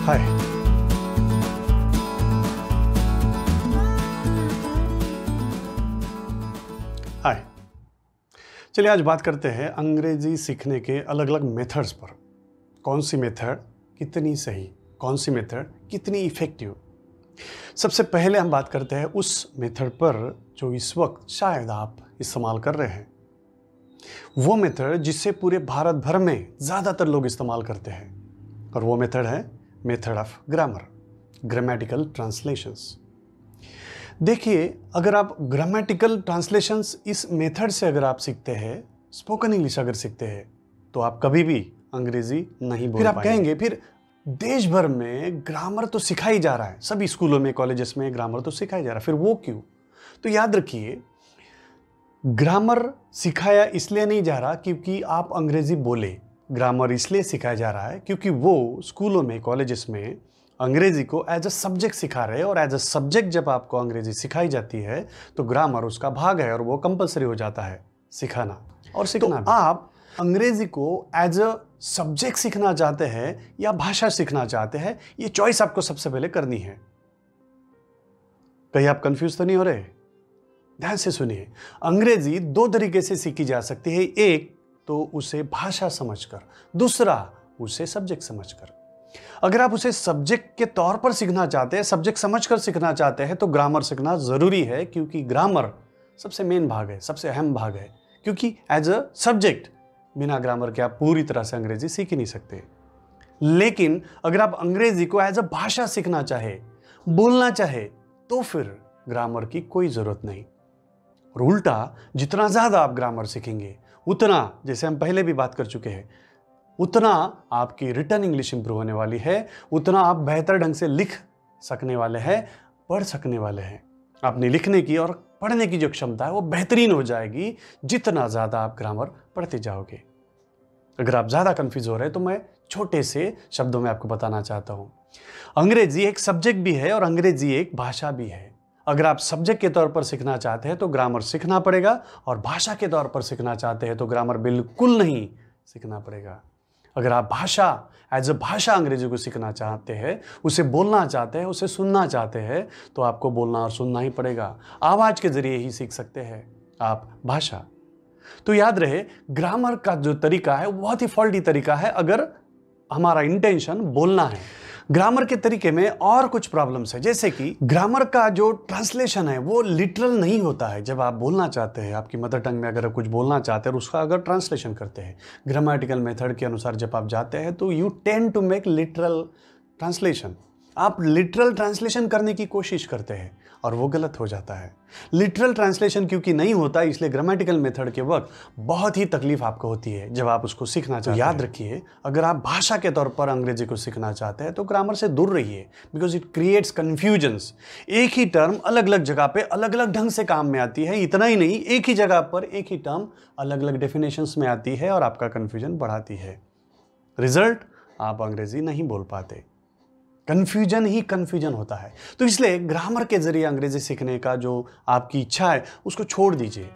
हाय। हाय। चलिए आज बात करते हैं अंग्रेजी सीखने के अलग अलग मेथड्स पर। कौन सी मेथड कितनी सही, कौन सी मेथड कितनी इफेक्टिव। सबसे पहले हम बात करते हैं उस मेथड पर जो इस वक्त शायद आप इस्तेमाल कर रहे हैं। वो मेथड जिससे पूरे भारत भर में ज़्यादातर लोग इस्तेमाल करते हैं, और वो मेथड है method of grammar, grammatical translations. देखिए, अगर आप ग्रामेटिकल ट्रांसलेशंस इस मेथड से अगर आप सीखते हैं, स्पोकन इंग्लिश अगर सीखते हैं, तो आप कभी भी अंग्रेजी नहीं बोल पाएंगे। फिर आप कहेंगे फिर देश भर में ग्रामर तो सिखाई जा रहा है, सभी स्कूलों में कॉलेजेस में ग्रामर तो सिखाया जा रहा है, फिर वो क्यों? तो याद रखिए, ग्रामर सिखाया इसलिए नहीं जा रहा क्योंकि आप अंग्रेजी बोले। ग्रामर इसलिए सिखाया जा रहा है क्योंकि वो स्कूलों में कॉलेजेस में अंग्रेजी को एज अ सब्जेक्ट सिखा रहे हैं, और एज अ सब्जेक्ट जब आपको अंग्रेजी सिखाई जाती है तो ग्रामर उसका भाग है और वो कंपलसरी हो जाता है सिखाना और सीखना। तो आप अंग्रेजी को एज अ सब्जेक्ट सीखना चाहते हैं या भाषा सीखना चाहते हैं, ये चॉइस आपको सबसे पहले करनी है। कहीं आप कंफ्यूज तो नहीं हो रहे? ध्यान से सुनिए, अंग्रेजी दो तरीके से सीखी जा सकती है। एक तो उसे भाषा समझकर, दूसरा उसे सब्जेक्ट समझकर। अगर आप उसे सब्जेक्ट के तौर पर सीखना चाहते हैं, सब्जेक्ट समझकर सीखना चाहते हैं, तो ग्रामर सीखना जरूरी है, क्योंकि ग्रामर सबसे मेन भाग है, सबसे अहम भाग है। क्योंकि एज अ सब्जेक्ट बिना ग्रामर के आप पूरी तरह से अंग्रेजी सीख ही नहीं सकते। लेकिन अगर आप अंग्रेजी को एज अ भाषा सीखना चाहे, बोलना चाहे, तो फिर ग्रामर की कोई जरूरत नहीं। और उल्टा, जितना ज्यादा आप ग्रामर सीखेंगे उतना, जैसे हम पहले भी बात कर चुके हैं, उतना आपकी रिटन इंग्लिश इंप्रूव होने वाली है, उतना आप बेहतर ढंग से लिख सकने वाले हैं, पढ़ सकने वाले हैं। अपनी लिखने की और पढ़ने की जो क्षमता है वो बेहतरीन हो जाएगी जितना ज़्यादा आप ग्रामर पढ़ते जाओगे। अगर आप ज़्यादा कंफ्यूज हो रहे हैं तो मैं छोटे से शब्दों में आपको बताना चाहता हूँ। अंग्रेजी एक सब्जेक्ट भी है और अंग्रेजी एक भाषा भी है। अगर आप सब्जेक्ट के तौर पर सीखना चाहते हैं तो ग्रामर सीखना पड़ेगा, और भाषा के तौर पर सीखना चाहते हैं तो ग्रामर बिल्कुल नहीं सीखना पड़ेगा। अगर आप भाषा एज अ भाषा अंग्रेजी को सीखना चाहते हैं, उसे बोलना चाहते हैं, उसे सुनना चाहते हैं, तो आपको बोलना और सुनना ही पड़ेगा। आवाज के जरिए ही सीख सकते हैं आप भाषा। तो याद रहे, ग्रामर का जो तरीका है वो बहुत ही फॉल्टी तरीका है अगर हमारा इंटेंशन बोलना है। ग्रामर के तरीके में और कुछ प्रॉब्लम्स है, जैसे कि ग्रामर का जो ट्रांसलेशन है वो लिटरल नहीं होता है। जब आप बोलना चाहते हैं, आपकी मदर टंग में अगर आप कुछ बोलना चाहते हैं और उसका अगर ट्रांसलेशन करते हैं ग्रामेटिकल मेथड के अनुसार जब आप जाते हैं, तो you tend to make literal translation. आप लिटरल ट्रांसलेशन करने की कोशिश करते हैं और वो गलत हो जाता है। लिटरल ट्रांसलेशन क्योंकि नहीं होता, इसलिए ग्रामेटिकल मेथड के वक्त बहुत ही तकलीफ आपको होती है जब आप उसको सीखना चाहते हैं। याद रखिए, अगर आप भाषा के तौर पर अंग्रेजी को सीखना चाहते हैं तो ग्रामर से दूर रहिए, बिकॉज इट क्रिएट्स कन्फ्यूजन्स। एक ही टर्म अलग अलग जगह पे अलग अलग ढंग से काम में आती है। इतना ही नहीं, एक ही जगह पर एक ही टर्म अलग अलग डेफिनेशंस में आती है और आपका कन्फ्यूजन बढ़ाती है। रिजल्ट, आप अंग्रेजी नहीं बोल पाते। कन्फ्यूजन ही कन्फ्यूजन होता है। तो इसलिए ग्रामर के जरिए अंग्रेजी सीखने का जो आपकी इच्छा है उसको छोड़ दीजिए।